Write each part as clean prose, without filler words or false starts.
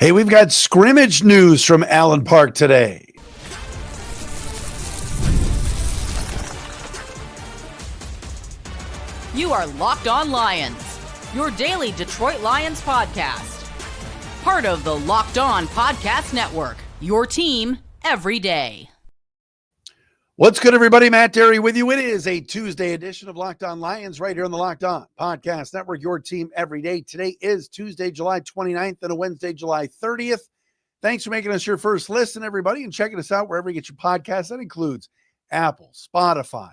Hey, we've got scrimmage news from Allen Park today. You are Locked On Lions, your daily Detroit Lions podcast. Part of the Locked On Podcast Network, your team every day. What's good, everybody? Matt Derry with you. It is a Tuesday edition of Locked On Lions right here on the Locked On Podcast Network, your team every day. Today is Tuesday, July 29th and a Wednesday, July 30th. Thanks for making us your first listen, everybody, and checking us out wherever you get your podcasts. That includes Apple, Spotify,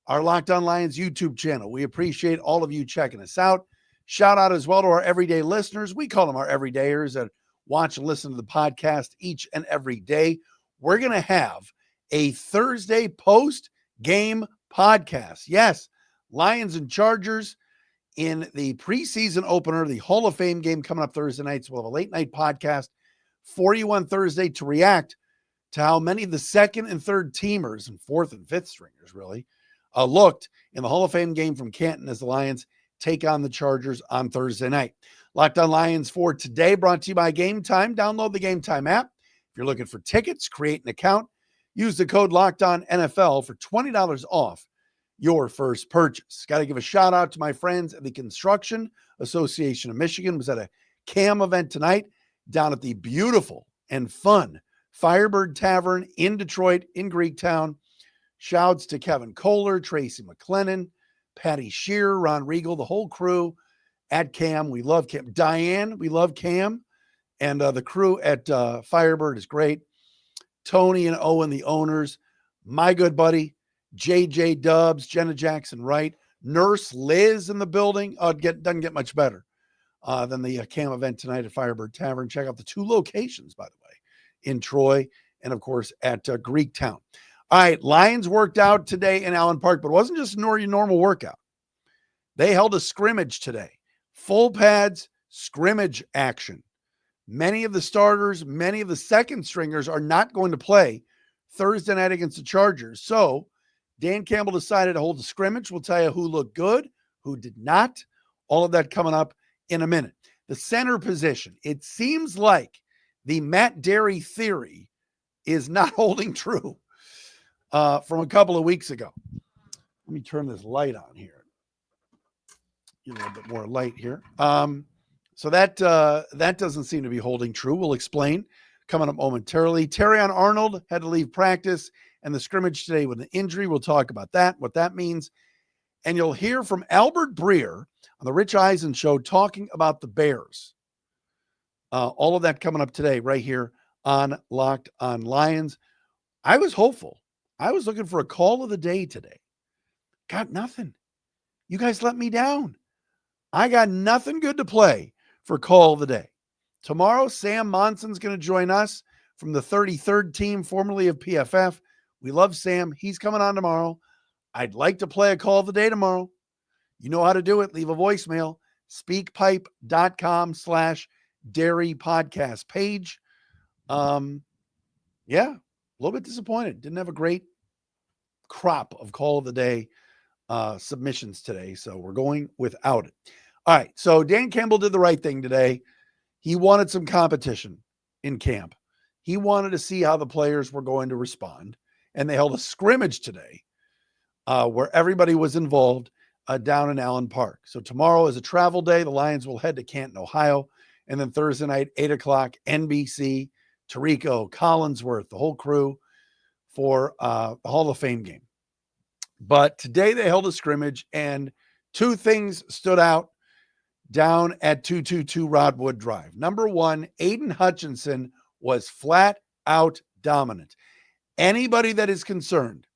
our Locked On Lions YouTube channel. We appreciate all of you checking us out. Shout out as well to our everyday listeners. We call them our everydayers that watch and listen to the podcast each and every day. We're going to have a Thursday post-game podcast. Yes, Lions and Chargers in the preseason opener, the Hall of Fame game coming up Thursday night. So we'll have a late-night podcast for you on Thursday to react to how many of the second and third teamers and fourth and fifth stringers really looked in the Hall of Fame game from Canton as the Lions take on the Chargers on Thursday night. Locked On Lions for today brought to you by Gametime. Download the Gametime app. If you're looking for tickets, create an account. Use the code LOCKEDONNFL for $20 off your first purchase. Got to give a shout out to my friends at the Construction Association of Michigan. Was at a CAM event tonight down at the beautiful and fun Firebird Tavern in Detroit, in Greektown. Shouts to Kevin Kohler, Tracy McLennan, Patty Shearer, Ron Regal, the whole crew at CAM. We love CAM. Diane, we love CAM. And the crew at Firebird is great. Tony and Owen, the owners, my good buddy, JJ Dubs, Jenna Jackson Wright, Nurse Liz in the building. Doesn't get much better than the CAM event tonight at Firebird Tavern. Check out the two locations, by the way, in Troy and, of course, at Greektown. All right, Lions worked out today in Allen Park, but it wasn't just your normal workout. They held a scrimmage today. Full pads, scrimmage action. Many of the starters, many of the second stringers are not going to play Thursday night against the Chargers. So Dan Campbell decided to hold a scrimmage. We'll tell you who looked good, who did not. All of that coming up in a minute. The center position. It seems like the Matt Derry theory is not holding true from a couple of weeks ago. Let me turn this light on here. Get a little bit more light here. So that doesn't seem to be holding true. We'll explain coming up momentarily. Terrion Arnold had to leave practice and the scrimmage today with an injury. We'll talk about that, what that means. And you'll hear from Albert Breer on the Rich Eisen Show talking about the Bears. All of that coming up today right here on Locked On Lions. I was hopeful. I was looking for a call of the day today. Got nothing. You guys let me down. I got nothing good to play for call of the day. Tomorrow, Sam Monson's going to join us from the 33rd team, formerly of PFF. We love Sam. He's coming on tomorrow. I'd like to play a call of the day tomorrow. You know how to do it. Leave a voicemail. Speakpipe.com/Derry podcast page. Yeah, a little bit disappointed. Didn't have a great crop of call of the day submissions today, so we're going without it. All right, so Dan Campbell did the right thing today. He wanted some competition in camp. He wanted to see how the players were going to respond, and they held a scrimmage today where everybody was involved down in Allen Park. So tomorrow is a travel day. The Lions will head to Canton, Ohio, and then Thursday night, 8 o'clock, NBC, Tirico, Collinsworth, the whole crew for the Hall of Fame game. But today they held a scrimmage, and two things stood out down at 222 Rodwood Drive. Number one, Aidan Hutchinson was flat out dominant. Anybody that is concerned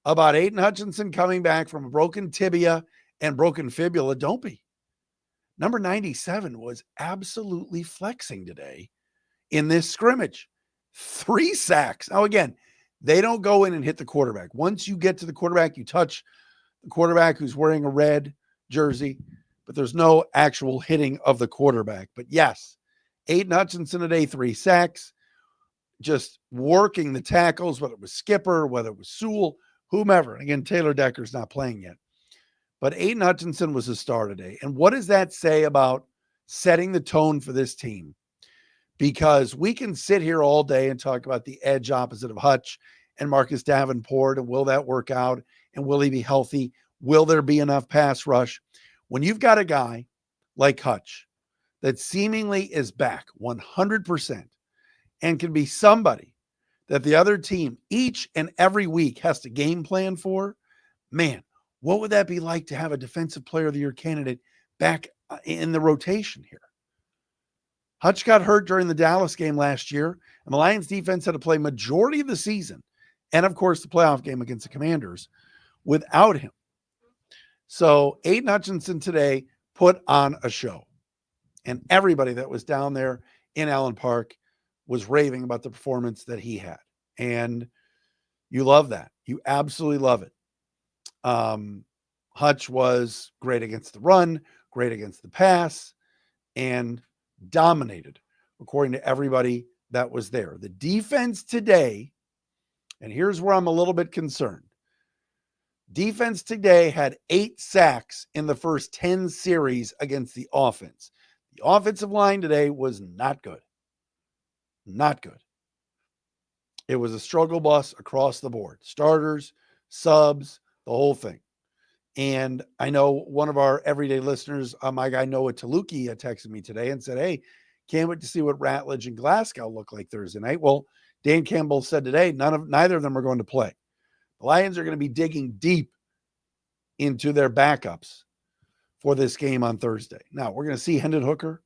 about Aidan Hutchinson coming back from a broken tibia and broken fibula, don't be. Number 97 was absolutely flexing today in this scrimmage. 3 sacks. Now, again, they don't go in and hit the quarterback. Once you get to the quarterback, you touch the quarterback who's wearing a red jersey, but there's no actual hitting of the quarterback. But yes, Aidan Hutchinson today, 3 sacks, just working the tackles, whether it was Skipper, whether it was Sewell, whomever. And again, Taylor Decker's not playing yet. But Aidan Hutchinson was a star today. And what does that say about setting the tone for this team? because we can sit here all day and talk about the edge opposite of Hutch and Marcus Davenport, and will that work out, and will he be healthy? Will there be enough pass rush? When you've got a guy like Hutch that seemingly is back 100% and can be somebody that the other team each and every week has to game plan for, man, what would that be like to have a defensive player of the year candidate back in the rotation here? Hutch got hurt during the Dallas game last year, and the Lions defense had to play majority of the season, and of course the playoff game against the Commanders, without him. So Aidan Hutchinson today put on a show, and everybody that was down there in Allen Park was raving about the performance that he had. And you love that. You absolutely love it. Hutch was great against the run, great against the pass, and dominated according to everybody that was there. The defense today, and here's where I'm a little bit concerned. Defense today had 8 sacks in the first 10 series against the offense. The offensive line today was not good. Not good. It was a struggle bus across the board. Starters, subs, the whole thing. And I know one of our everyday listeners, my guy Noah Taluki, texted me today and said, hey, can't wait to see what Ratledge and Glasgow look like Thursday night. Well, Dan Campbell said today, neither of them are going to play. The Lions are going to be digging deep into their backups for this game on Thursday. Now, we're going to see Hendon Hooker.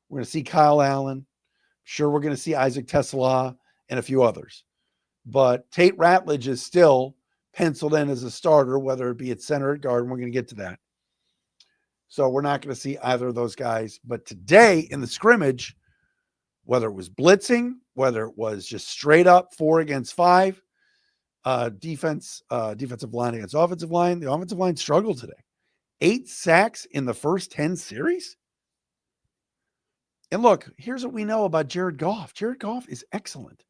We're going to see Kyle Allen. Sure, we're going to see Isaac Tesla and a few others. But Tate Ratledge is still penciled in as a starter, whether it be at center or at guard, and we're going to get to that. So we're not going to see either of those guys. But today in the scrimmage, whether it was blitzing, whether it was just straight up 4 against 5, defensive line against offensive line, the offensive line struggled today. 8 sacks in the first 10 series. And look, here's what we know about Jared Goff. Jared Goff is excellent,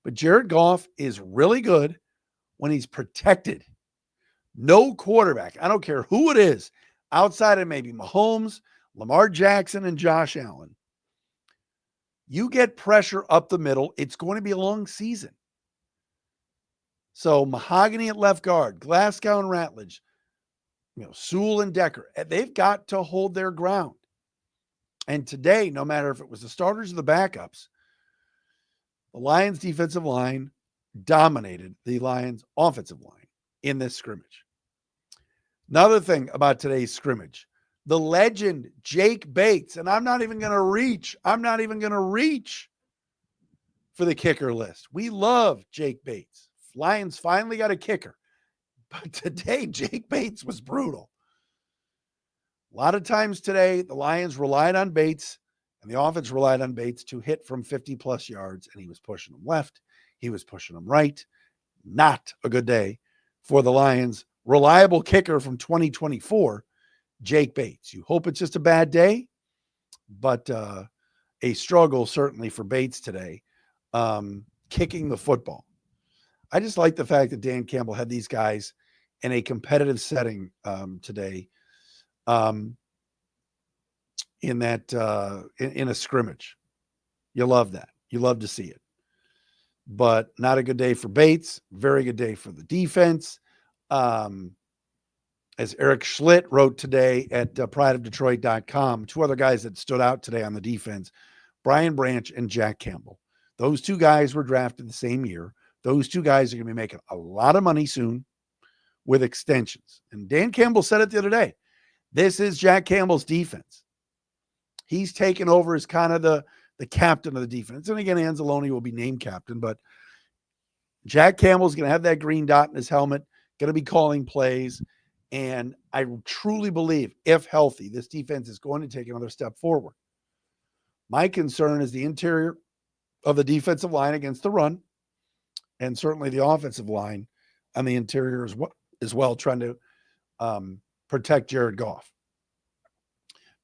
but Jared Goff is really good when he's protected. No quarterback, I don't care who it is, outside of maybe Mahomes, Lamar Jackson, and Josh Allen. You get pressure up the middle, it's going to be a long season. So Mahogany at left guard, Glasgow and Ratledge, Sewell and Decker, they've got to hold their ground. And today, no matter if it was the starters or the backups, the Lions defensive line dominated the Lions offensive line in this scrimmage. Another thing about today's scrimmage, the legend Jake Bates, and I'm not even going to reach for the kicker list. We love Jake Bates. Lions finally got a kicker. But today, Jake Bates was brutal. A lot of times today, the Lions relied on Bates, and the offense relied on Bates to hit from 50-plus yards, and he was pushing them left. He was pushing them right. Not a good day for the Lions. Reliable kicker from 2024, Jake Bates. You hope it's just a bad day, but a struggle certainly for Bates today, kicking the football. I just like the fact that Dan Campbell had these guys in a competitive setting today, in a scrimmage. You love that. You love to see it. But not a good day for Bates. Very good day for the defense. As Eric Schlitt wrote today at prideofdetroit.com, 2 other guys that stood out today on the defense, Brian Branch and Jack Campbell. Those 2 guys were drafted the same year. Those 2 guys are going to be making a lot of money soon with extensions. And Dan Campbell said it the other day. This is Jack Campbell's defense. He's taken over as kind of the captain of the defense. And again, Anzalone will be named captain, but Jack Campbell's going to have that green dot in his helmet, going to be calling plays. And I truly believe, if healthy, this defense is going to take another step forward. My concern is the interior of the defensive line against the run, and certainly the offensive line on the interior as well, trying to protect Jared Goff.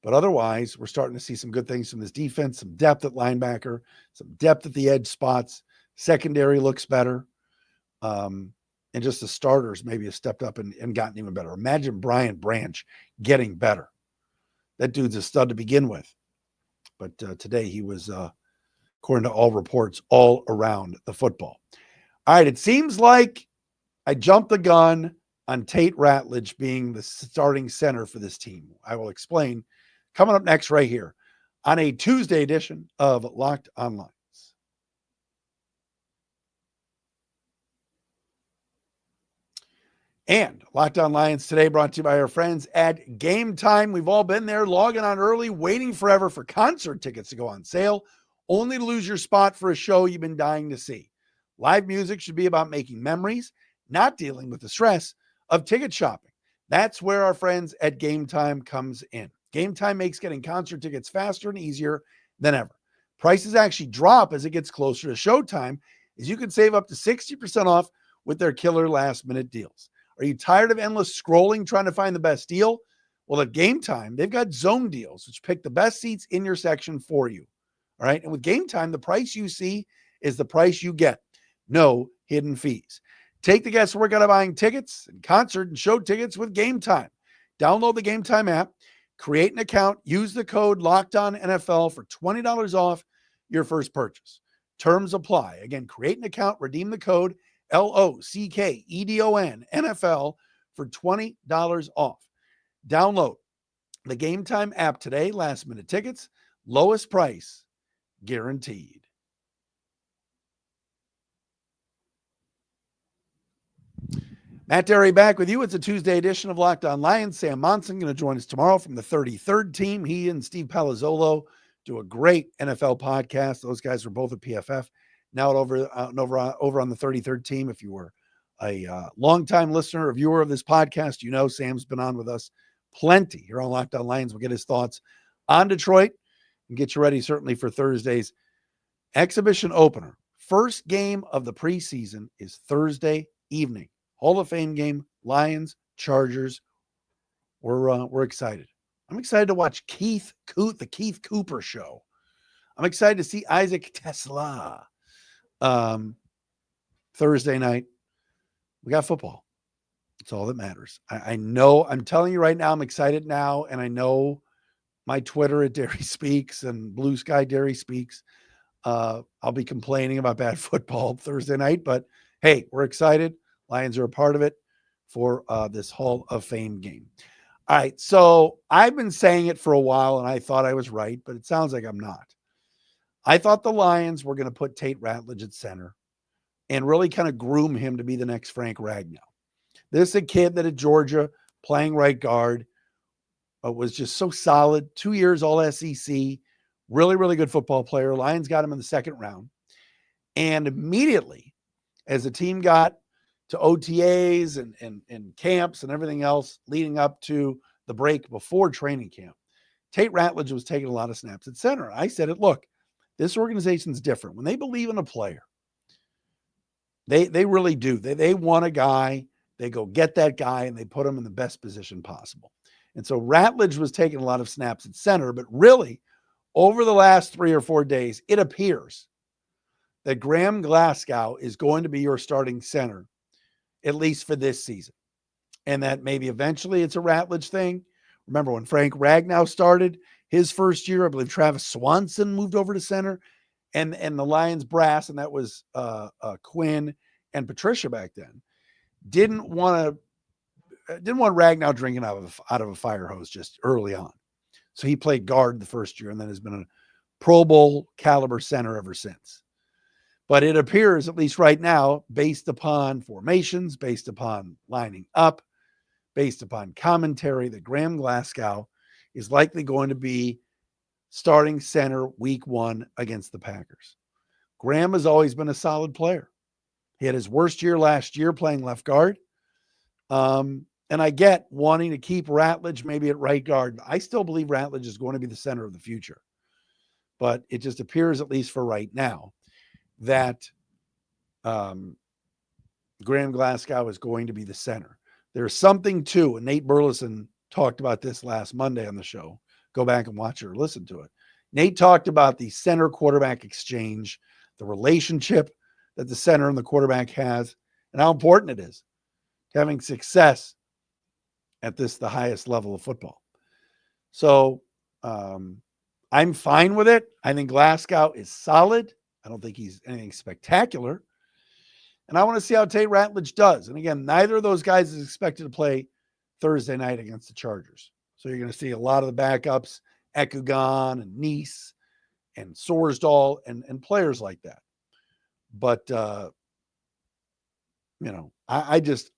But otherwise, we're starting to see some good things from this defense, some depth at linebacker, some depth at the edge spots. Secondary looks better. And just the starters maybe have stepped up and gotten even better. Imagine Brian Branch getting better. That dude's a stud to begin with. But today he was according to all reports all around the football. All right, it seems like I jumped the gun on Tate Ratledge being the starting center for this team. I will explain coming up next right here on a Tuesday edition of Locked On Lions. And Locked On Lions today brought to you by our friends at Gametime. We've all been there, logging on early, waiting forever for concert tickets to go on sale, only to lose your spot for a show you've been dying to see. Live music should be about making memories, not dealing with the stress of ticket shopping. That's where our friends at Gametime comes in. Gametime makes getting concert tickets faster and easier than ever. Prices actually drop as it gets closer to showtime, as you can save up to 60% off with their killer last-minute deals. Are you tired of endless scrolling trying to find the best deal? Well, at Gametime, they've got zone deals, which pick the best seats in your section for you. All right. And with Gametime, the price you see is the price you get. No hidden fees. Take the guesswork out of buying tickets and concert and show tickets with Gametime. Download the Gametime app, create an account, use the code LOCKEDONNFL for $20 off your first purchase. Terms apply. Again, create an account, redeem the code LOCKEDON NFL for $20 off. Download the Gametime app today. Last minute tickets, lowest price guaranteed. Matt Derry back with you. It's a Tuesday edition of Locked On Lions. Sam Monson going to join us tomorrow from the 33rd team. He and Steve Palazzolo do a great NFL podcast. Those guys were both at PFF. Now over on the 33rd team. If you were a longtime listener or viewer of this podcast, you know Sam's been on with us plenty here on Locked On Lions. We'll get his thoughts on Detroit and get you ready certainly for Thursday's exhibition opener. First game of the preseason is Thursday evening. Hall of Fame game, Lions, Chargers. We're excited. I'm excited to watch the Keith Cooper show. I'm excited to see Isaac Tesla. Thursday night, we got football. It's all that matters. I know, I'm telling you right now, I'm excited now, and I know my Twitter at Derry Speaks and Blue Sky Derry Speaks. I'll be complaining about bad football Thursday night, but hey, we're excited. Lions are a part of it for this Hall of Fame game. All right, so I've been saying it for a while, and I thought I was right, but it sounds like I'm not. I thought the Lions were going to put Tate Ratledge at center and really kind of groom him to be the next Frank Ragnow. This is a kid that at Georgia playing right guard was just so solid. 2 years all SEC, really, really good football player. Lions got him in the second round. And immediately, as the team got to OTAs and camps and everything else leading up to the break before training camp, Tate Ratledge was taking a lot of snaps at center. I said it, look, this organization's different. When they believe in a player, they really do. They want a guy, they go get that guy, and they put him in the best position possible. And so Ratledge was taking a lot of snaps at center, but really, over the last 3 or 4 days, it appears that Graham Glasgow is going to be your starting center, at least for this season. And that maybe eventually it's a Ratledge thing. Remember when Frank Ragnow started his first year, I believe Travis Swanson moved over to center, and the Lions brass, and that was Quinn and Patricia back then, didn't want Ragnow drinking out of a fire hose just early on. So he played guard the first year and then has been a Pro Bowl caliber center ever since. But it appears, at least right now, based upon formations, based upon lining up, based upon commentary, that Graham Glasgow is likely going to be starting center week 1 against the Packers. Graham has always been a solid player. He had his worst year last year playing left guard. And I get wanting to keep Ratledge maybe at right guard. I still believe Ratledge is going to be the center of the future. But it just appears, at least for right now, that Graham Glasgow is going to be the center. There's something too, and Nate Burleson talked about this last Monday on the show. Go back and watch it or listen to it. Nate talked about the center quarterback exchange, the relationship that the center and the quarterback has, and how important it is having success at the highest level of football. So I'm fine with it. I think Glasgow is solid. I don't think he's anything spectacular. And I want to see how Tate Ratledge does. And again, neither of those guys is expected to play Thursday night against the Chargers. So you're going to see a lot of the backups, Ekugan and Nice and Sorsdahl and players like that. But,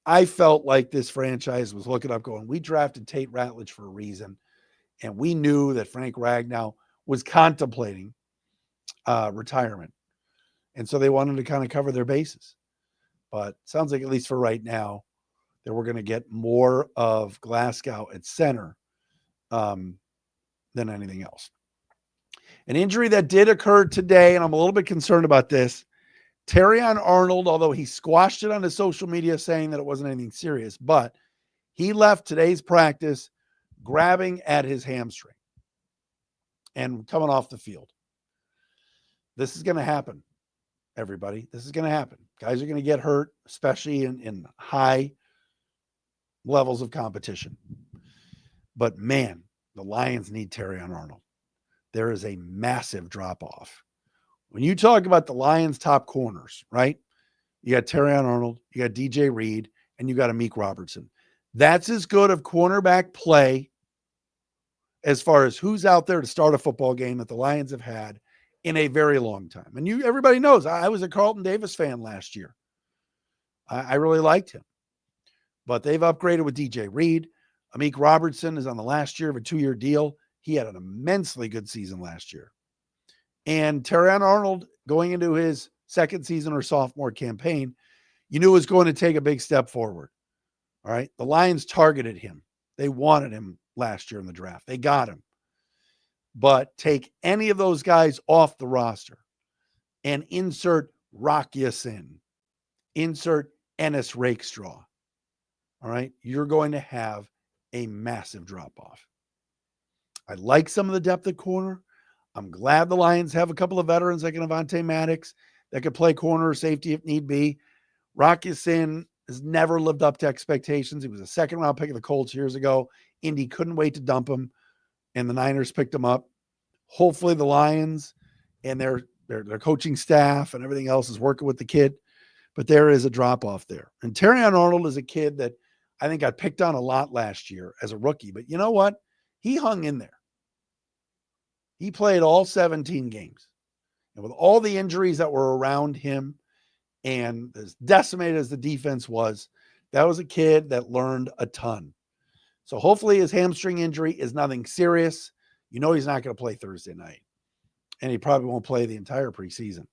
I felt like this franchise was looking up going, we drafted Tate Ratledge for a reason. And we knew that Frank Ragnow was contemplating retirement. And so they wanted to kind of cover their bases. But sounds like, at least for right now, that we're going to get more of Glasgow at center than anything else. An injury that did occur today, and I'm a little bit concerned about this. Terrion Arnold, although he squashed it on his social media saying that it wasn't anything serious, but he left today's practice grabbing at his hamstring and coming off the field. This is going to happen, everybody. This is going to happen. Guys are going to get hurt, especially in high levels of competition. But man, the Lions need Terrion Arnold. There is a massive drop-off. When you talk about the Lions' top corners, right? You got Terrion Arnold, you got DJ Reed, and you got Amik Robertson. That's as good of cornerback play as far as who's out there to start a football game that the Lions have had in a very long time. And everybody knows I was a Carlton Davis fan last year. I really liked him. But they've upgraded with DJ Reed. Amik Robertson is on the last year of a 2-year deal. He had an immensely good season last year. And Terrion Arnold, going into his second season or sophomore campaign, you knew was going to take a big step forward. All right. The Lions targeted him. They wanted him last year in the draft. They got him. But take any of those guys off the roster and insert Rock Ya-Sin, insert Ennis Rakestraw. All right. You're going to have a massive drop-off. I like some of the depth at corner. I'm glad the Lions have a couple of veterans like Avonte Maddox that could play corner or safety if need be. Rock Ya-Sin has never lived up to expectations. He was a second-round pick of the Colts years ago. Indy couldn't wait to dump him, and the Niners picked him up. Hopefully the Lions and their coaching staff and everything else is working with the kid, but there is a drop-off there. And Terrion Arnold is a kid that I think got picked on a lot last year as a rookie, but you know what? He hung in there. He played all 17 games. And with all the injuries that were around him and as decimated as the defense was, that was a kid that learned a ton. So hopefully his hamstring injury is nothing serious. You know he's not going to play Thursday night. And he probably won't play the entire preseason.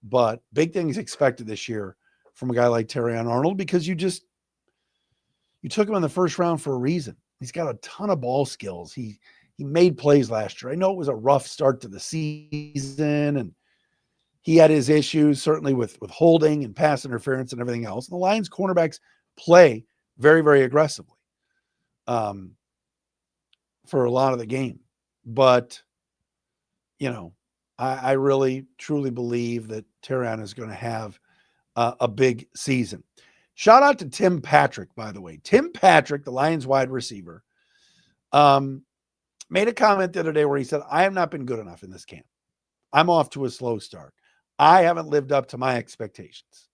But big things expected this year from a guy like Terrion Arnold because you took him in the first round for a reason. He's got a ton of ball skills. He made plays last year. I know it was a rough start to the season, and he had his issues, certainly with holding and pass interference and everything else. And the Lions cornerbacks play very, very aggressively for a lot of the game. But, I really, truly believe that Terrion is going to have a big season. Shout out to Tim Patrick, by the way. Tim Patrick, the Lions wide receiver, made a comment the other day where he said, I have not been good enough in this camp. I'm off to a slow start. I haven't lived up to my expectations.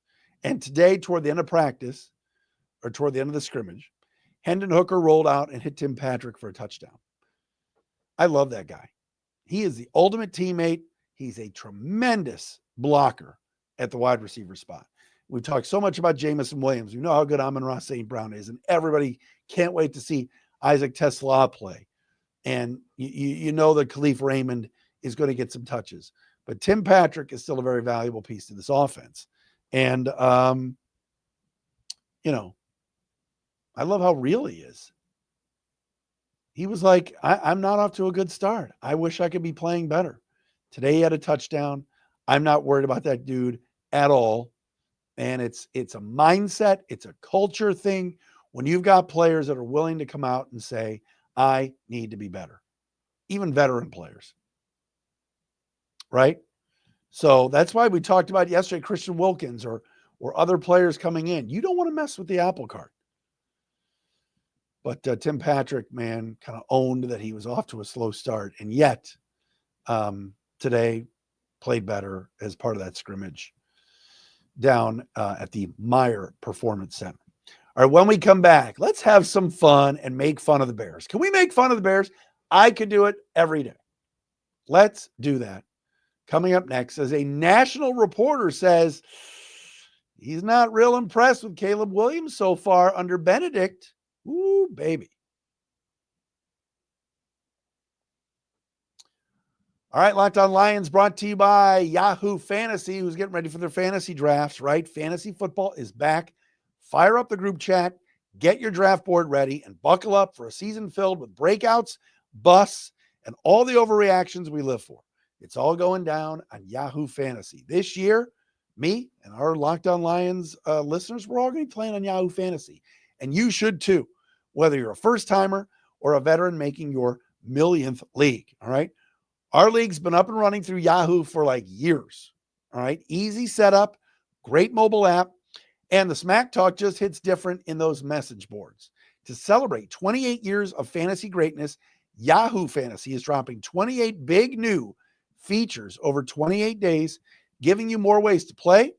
And today, toward the end of practice, or toward the end of the scrimmage, Hendon Hooker rolled out and hit Tim Patrick for a touchdown. I love that guy. He is the ultimate teammate. He's a tremendous blocker at the wide receiver spot. We've talked so much about Jamison Williams. You know how good Amon-Ra St. Brown is, and everybody can't wait to see Isaac TeSlaa play. And you know that Khalif Raymond is going to get some touches. But Tim Patrick is still a very valuable piece to this offense. And, I love how real he is. He was like, I'm not off to a good start. I wish I could be playing better. Today he had a touchdown. I'm not worried about that dude at all. And it's a mindset. It's a culture thing. When you've got players that are willing to come out and say, I need to be better, even veteran players. Right? So that's why we talked about yesterday, Christian Wilkins or other players coming in. You don't want to mess with the apple cart. But Tim Patrick, man, kind of owned that he was off to a slow start. And yet today, played better as part of that scrimmage down at the Meyer Performance Center. All right, when we come back, let's have some fun and make fun of the Bears. Can we make fun of the Bears? I could do it every day. Let's do that. Coming up next, as a national reporter says he's not real impressed with Caleb Williams so far under Benedict. Ooh, baby. All right, Locked On Lions brought to you by Yahoo Fantasy, who's getting ready for their fantasy drafts, right? Fantasy football is back. Fire up the group chat, get your draft board ready, and buckle up for a season filled with breakouts, busts, and all the overreactions we live for. It's all going down on Yahoo Fantasy. This year, me and our Locked On Lions listeners, we're all going to be playing on Yahoo Fantasy. And you should too, whether you're a first-timer or a veteran making your millionth league, all right? Our league's been up and running through Yahoo for like years, all right? Easy setup, great mobile app, and the Smack Talk just hits different in those message boards. To celebrate 28 years of fantasy greatness, Yahoo Fantasy is dropping 28 big new features over 28 days, giving you more ways to play,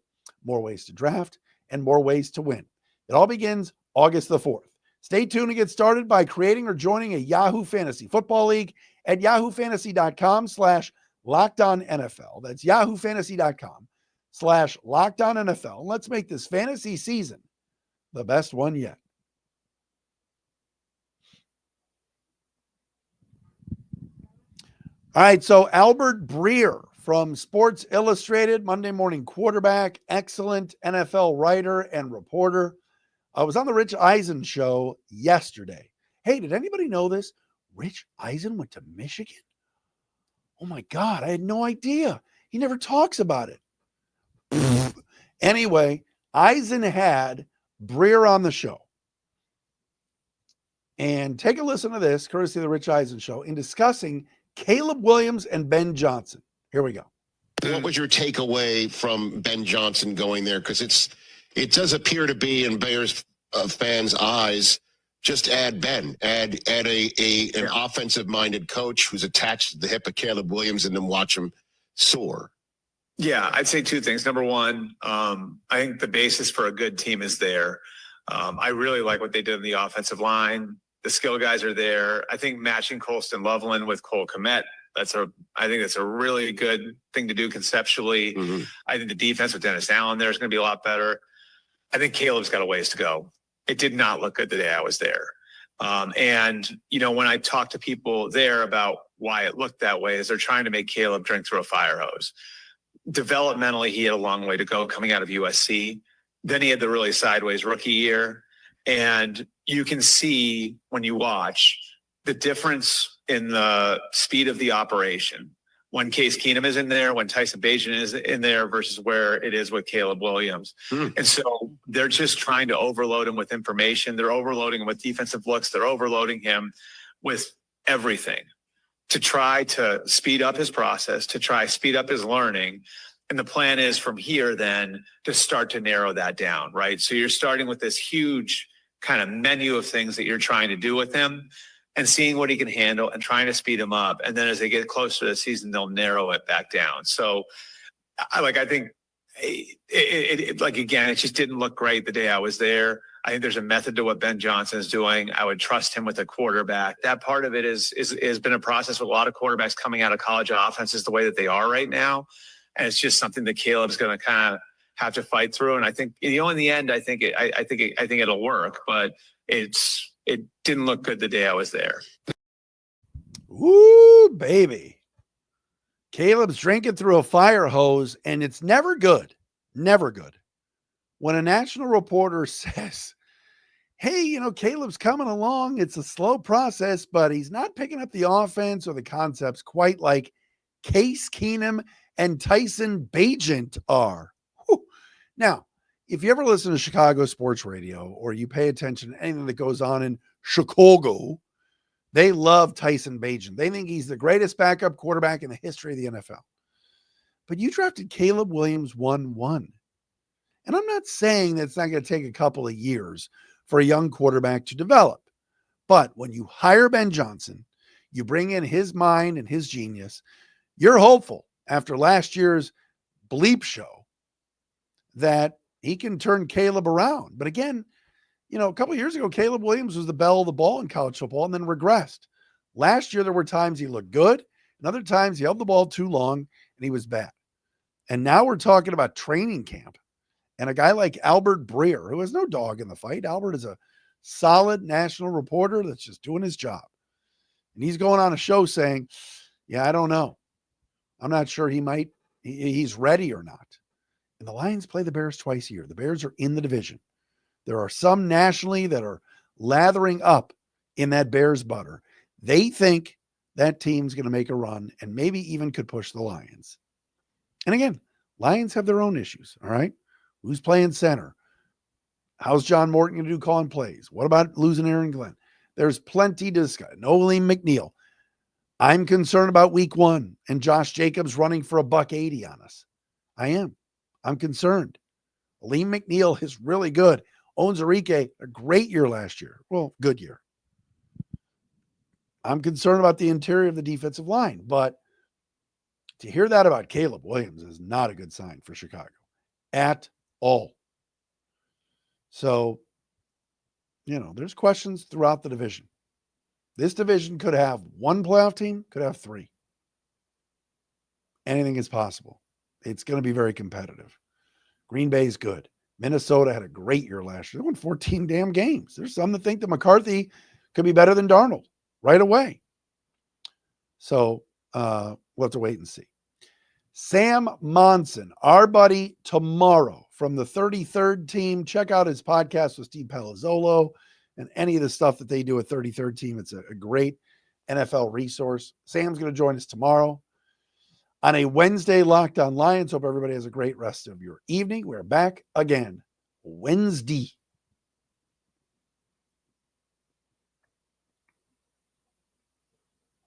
more ways to draft, and more ways to win. It all begins August the 4th. Stay tuned to get started by creating or joining a Yahoo Fantasy Football League at yahoofantasy.com/LockedOnNFL. That's yahoofantasy.com/LockedOnNFL. Let's make this fantasy season the best one yet. All right, so Albert Breer from Sports Illustrated, Monday Morning Quarterback, excellent NFL writer and reporter. I was on the Rich Eisen show yesterday. Hey, did anybody know this? Rich Eisen went to Michigan? Oh my God, I had no idea. He never talks about it. Anyway, Eisen had Breer on the show. And take a listen to this, courtesy of the Rich Eisen show, in discussing Caleb Williams and Ben Johnson. Here we go. What was your takeaway from Ben Johnson going there? Because it does appear to be in Bears fans' eyes, just add Ben, add an offensive-minded coach who's attached to the hip of Caleb Williams, and then watch him soar. Yeah, I'd say two things. Number one, I think the basis for a good team is there. I really like what they did in the offensive line. The skill guys are there. I think matching Colston Loveland with Cole Kmet, I think that's a really good thing to do conceptually. Mm-hmm. I think the defense with Dennis Allen there is going to be a lot better. I think Caleb's got a ways to go. It did not look good the day I was there. And, when I talk to people there about why it looked that way, is they're trying to make Caleb drink through a fire hose. Developmentally, he had a long way to go coming out of USC. Then he had the really sideways rookie year. And you can see when you watch the difference in the speed of the operation when Case Keenum is in there, when Tyson Bagent is in there versus where it is with Caleb Williams. And so they're just trying to overload him with information. They're overloading him with defensive looks. They're overloading him with everything to try to speed up his process, to try speed up his learning. And the plan is from here then to start to narrow that down, right? So you're starting with this huge kind of menu of things that you're trying to do with him and seeing what he can handle and trying to speed him up. And then as they get closer to the season, they'll narrow it back down. So I think again, it just didn't look great the day I was there. I think there's a method to what Ben Johnson is doing. I would trust him with a quarterback. That part of it has been a process with a lot of quarterbacks coming out of college offenses the way that they are right now. And it's just something that Caleb's going to kind of have to fight through. And I think, in the end, I think it'll work, but it didn't look good the day I was there. Ooh, baby. Caleb's drinking through a fire hose, and it's never good. Never good. When a national reporter says, hey, Caleb's coming along. It's a slow process, but he's not picking up the offense or the concepts quite like Case Keenum and Tyson Bagent are. Whew. Now, if you ever listen to Chicago sports radio or you pay attention to anything that goes on in Chicago, they love Tyson Bagent. They think he's the greatest backup quarterback in the history of the NFL. But you drafted Caleb Williams 1-1. And I'm not saying that it's not going to take a couple of years for a young quarterback to develop. But when you hire Ben Johnson, you bring in his mind and his genius, You're hopeful after last year's bleep show that he can turn Caleb around. But again, a couple of years ago, Caleb Williams was the belle of the ball in college football and then regressed. Last year, there were times he looked good, and other times he held the ball too long and he was bad. And now we're talking about training camp and a guy like Albert Breer, who has no dog in the fight. Albert is a solid national reporter that's just doing his job. And he's going on a show saying, yeah, I don't know. I'm not sure he's ready or not. And the Lions play the Bears twice a year. The Bears are in the division. There are some nationally that are lathering up in that Bears butter. They think that team's going to make a run and maybe even could push the Lions. And again, Lions have their own issues, all right? Who's playing center? How's John Morton going to do calling plays? What about losing Aaron Glenn? There's plenty to discuss. No Liam McNeil. I'm concerned about week 1 and Josh Jacobs running for $180 on us. I am. I'm concerned. Liam McNeil is really good. Onwuzurike, a great year last year. Well, good year. I'm concerned about the interior of the defensive line, but to hear that about Caleb Williams is not a good sign for Chicago at all. So, there's questions throughout the division. This division could have 1 playoff team, could have 3. Anything is possible. It's going to be very competitive. Green Bay is good. Minnesota had a great year last year. They won 14 damn games. There's some that think that McCarthy could be better than Darnold right away. So we'll have to wait and see. Sam Monson, our buddy tomorrow from the 33rd team. Check out his podcast with Steve Palazzolo and any of the stuff that they do at 33rd team. It's a great NFL resource. Sam's going to join us tomorrow on a Wednesday Locked On Lions. Hope everybody has a great rest of your evening. We're back again Wednesday.